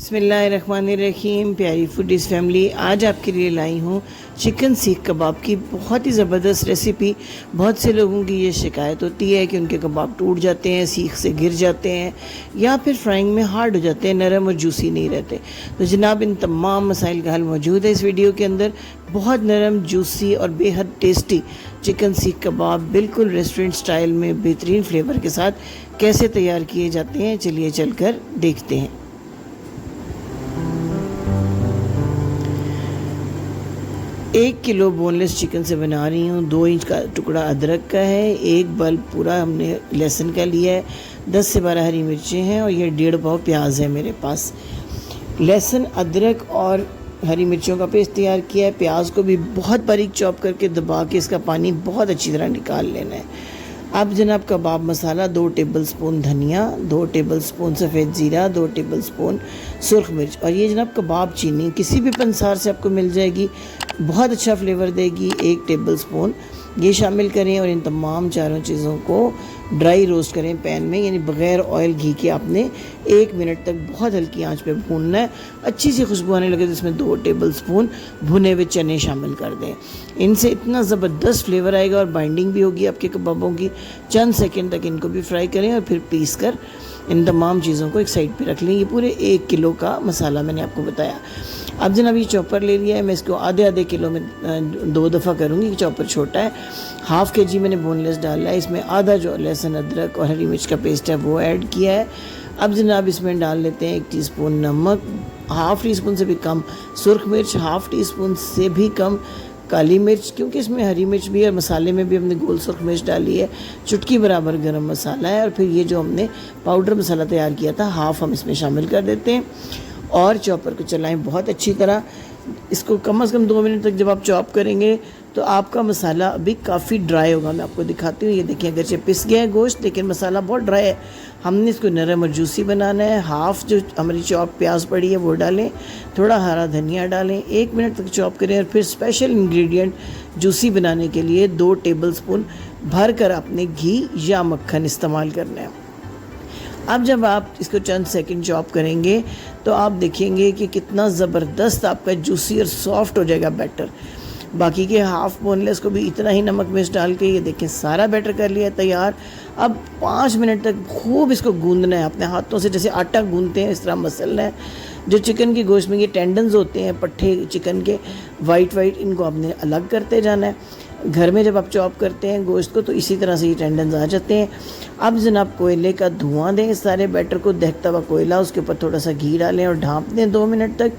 बिस्मिल्लाहिर्रहमानिर्रहीम। प्यारी foodies family, आज आपके लिए लाई हूँ चिकन सीख कबाब की बहुत ही ज़बरदस्त रेसिपी। बहुत से लोगों की ये शिकायत होती है कि उनके कबाब टूट जाते हैं, सीख से गिर जाते हैं या फिर फ्राइंग में हार्ड हो जाते हैं, नरम और जूसी नहीं रहते। तो जनाब, इन तमाम मसाइल का हल मौजूद है इस वीडियो के अंदर। बहुत नरम, जूसी और बेहद टेस्टी चिकन सीख कबाब बिल्कुल रेस्टोरेंट स्टाइल में बेहतरीन फ्लेवर के साथ कैसे तैयार किए जाते हैं, चलिए चलकर देखते हैं। 1 किलो बोनलेस चिकन से बना रही हूँ। 2 इंच का टुकड़ा अदरक का है, 1 बल्ब पूरा हमने लहसुन का लिया है, 10 से 12 हरी मिर्चें हैं और ये 1.5 पाव प्याज है मेरे पास। लहसुन, अदरक और हरी मिर्चों का पेस्ट तैयार किया है। प्याज को भी बहुत बारीक चॉप करके दबा के इसका पानी बहुत अच्छी तरह निकाल लेना है। अब जनाब, कबाब मसाला 2 टेबलस्पून धनिया, 2 टेबलस्पून सफ़ेद ज़ीरा, 2 टेबलस्पून सुरख मिर्च और ये जनाब कबाब चीनी किसी भी पंसार से आपको मिल जाएगी, बहुत अच्छा फ्लेवर देगी। 1 टेबलस्पून ये शामिल करें और इन तमाम चारों चीज़ों को ड्राई रोस्ट करें पैन में, यानी बग़ैर ऑयल घी के आपने 1 मिनट तक बहुत हल्की आंच पे भूनना है। अच्छी सी खुशबू आने लगे तो इसमें 2 टेबलस्पून भुने हुए चने शामिल कर दें। इनसे इतना ज़बरदस्त फ्लेवर आएगा और बाइंडिंग भी होगी आपके कबाबों की। चंद सेकंड तक इनको भी फ्राई करें और फिर पीस कर इन तमाम चीज़ों को एक साइड पे रख लें। ये पूरे 1 किलो का मसाला मैंने आपको बताया। अब जनाब, ये चॉपर ले लिया है, मैं इसको आधे किलो में 2 दफ़ा करूँगी कि चॉपर छोटा है। ½ kg मैंने बोनलेस डाला है, इसमें आधा जो लहसुन, अदरक और हरी मिर्च का पेस्ट है वो ऐड किया है। अब जनाब, इसमें डाल लेते हैं 1 टीस्पून नमक, ½ टीस्पून से भी कम सुरख मिर्च, ½ टीस्पून से भी कम काली मिर्च, क्योंकि इसमें हरी मिर्च भी है और मसाले में भी हमने गोल सुरख मिर्च डाली है। चुटकी बराबर गरम मसाला है और फिर ये जो हमने पाउडर मसाला तैयार किया था, हाफ़ हम इसमें शामिल कर देते हैं और चॉपर को चलाएं बहुत अच्छी तरह। इसको कम से कम 2 मिनट तक जब आप चॉप करेंगे तो आपका मसाला अभी काफ़ी ड्राई होगा। मैं आपको दिखाती हूँ, ये देखिए, अगरचे पिस गया है गोश्त लेकिन मसाला बहुत ड्राई है। हमने इसको नरम और जूसी बनाना है। हाफ़ जो हमारी चॉप प्याज पड़ी है वो डालें, थोड़ा हरा धनिया डालें, 1 मिनट तक चॉप करें और फिर स्पेशल इंग्रेडिएंट जूसी बनाने के लिए 2 टेबलस्पून भर कर आपने घी या मक्खन इस्तेमाल करना है। अब जब आप इसको चंद सेकंड चॉप करेंगे तो आप देखेंगे कि कितना ज़बरदस्त आपका जूसी और सॉफ्ट हो जाएगा बैटर। बाकी के हाफ़ बोनलेस को भी इतना ही नमक मिर्च डाल के ये देखें सारा बैटर कर लिया तैयार। अब 5 मिनट तक खूब इसको गूंदना है, अपने हाथों से जैसे आटा गूंदते हैं इस तरह मसलना है। जो चिकन के गोश्त में ये टेंडन्स होते हैं, पट्ठे चिकन के वाइट इनको आपने अलग करते जाना है। घर में जब आप चॉप करते हैं गोश्त को तो इसी तरह से ये टेंडन्स आ जाते हैं। अब जनाब, कोयले का धुआं दें इस सारे बैटर को, दहकता हुआ कोयला, उसके ऊपर थोड़ा सा घी डालें और ढाँप दें 2 मिनट तक।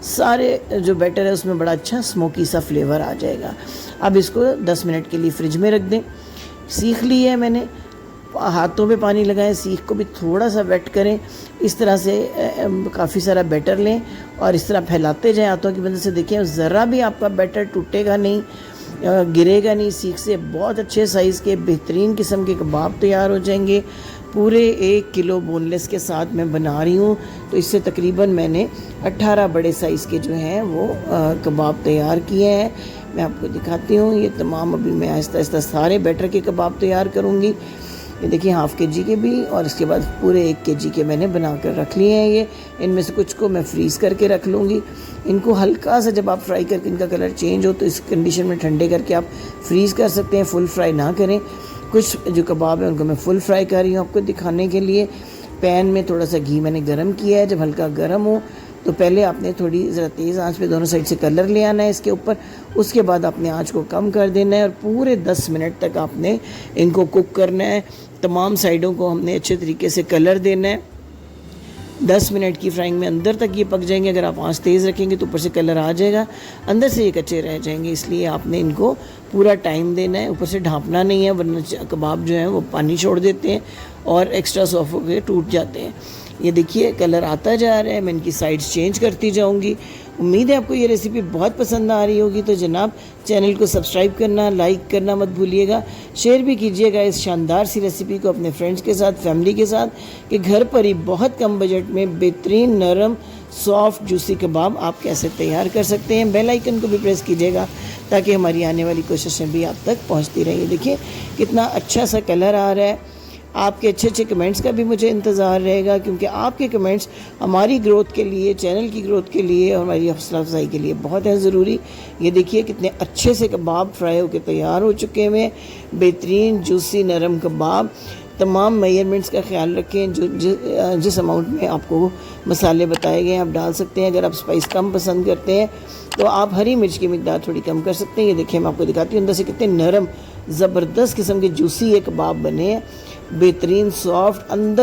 सारे जो बैटर है उसमें बड़ा अच्छा स्मोकी सा फ्लेवर आ जाएगा। अब इसको 10 मिनट के लिए फ्रिज में रख दें। सीख ली है मैंने, हाथों पे पानी लगाएं, सीख को भी थोड़ा सा वेट करें। इस तरह से काफ़ी सारा बैटर लें और इस तरह फैलाते जाएं हाथों की मदद से। देखें ज़रा भी आपका बैटर टूटेगा नहीं, गिरेगा नहीं। सीख से बहुत अच्छे साइज़ के बेहतरीन किस्म के कबाब तैयार हो जाएंगे। पूरे 1 किलो बोनलेस के साथ मैं बना रही हूँ तो इससे तकरीबन मैंने 18 बड़े साइज़ के जो हैं वो कबाब तैयार किए हैं। मैं आपको दिखाती हूँ। ये तमाम अभी मैं आहिस्ता आहिस्ता सारे बैटर के कबाब तैयार करूँगी। ये देखिए, ½ kg के भी और इसके बाद पूरे 1 kg के मैंने बना कर रख लिए हैं। ये इनमें से कुछ को मैं फ्रीज़ करके रख लूँगी। इनको हल्का सा जब आप फ्राई करके इनका कलर चेंज हो तो इस कंडीशन में ठंडे करके आप फ्रीज़ कर सकते हैं, फुल फ्राई ना करें। कुछ जो कबाब है उनको मैं फुल फ्राई कर रही हूँ आपको दिखाने के लिए। पैन में थोड़ा सा घी मैंने गरम किया है। जब हल्का गरम हो तो पहले आपने थोड़ी ज़रा तेज़ आंच पे दोनों साइड से कलर ले आना है इसके ऊपर। उसके बाद आपने आंच को कम कर देना है और पूरे 10 मिनट तक आपने इनको कुक करना है। तमाम साइडों को हमने अच्छे तरीके से कलर देना है। 10 मिनट की फ्राइंग में अंदर तक ये पक जाएंगे। अगर आप आंच तेज़ रखेंगे तो ऊपर से कलर आ जाएगा, अंदर से ये कच्चे रह जाएंगे। इसलिए आपने इनको पूरा टाइम देना है, ऊपर से ढाँपना नहीं है, वरना कबाब जो हैं वो पानी छोड़ देते हैं और एक्स्ट्रा सॉफ्ट होकर टूट जाते हैं। ये देखिए कलर आता जा रहा है, मैं इनकी साइड्स चेंज करती जाऊंगी। उम्मीद है आपको ये रेसिपी बहुत पसंद आ रही होगी। तो जनाब, चैनल को सब्सक्राइब करना, लाइक करना मत भूलिएगा। शेयर भी कीजिएगा इस शानदार सी रेसिपी को अपने फ्रेंड्स के साथ, फैमिली के साथ, कि घर पर ही बहुत कम बजट में बेहतरीन नरम सॉफ्ट जूसी कबाब आप कैसे तैयार कर सकते हैं। बेल आइकन को भी प्रेस कीजिएगा ताकि हमारी आने वाली कोशिशें भी आप तक पहुँचती रहें। देखिए कितना अच्छा सा कलर आ रहा है। आपके अच्छे अच्छे कमेंट्स का भी मुझे इंतज़ार रहेगा, क्योंकि आपके कमेंट्स हमारी ग्रोथ के लिए, चैनल की ग्रोथ के लिए और हमारी हौसला अफजाई के लिए बहुत है ज़रूरी। ये देखिए कितने अच्छे से कबाब फ्राई होकर तैयार हो चुके हैं, बेहतरीन जूसी नरम कबाब। तमाम मेजरमेंट्स का ख्याल रखें, जिस अमाउंट में आपको मसाले बताए गए हैं आप डाल सकते हैं। अगर आप स्पाइस कम पसंद करते हैं तो आप हरी मिर्च की मिकदार थोड़ी कम कर सकते हैं। ये देखिए मैं आपको दिखाती हूँ अंदर से कितने नरम ज़बरदस्त किस्म के जूसी ये कबाब बने हैं, बेहतरीन सॉफ्ट, अंदर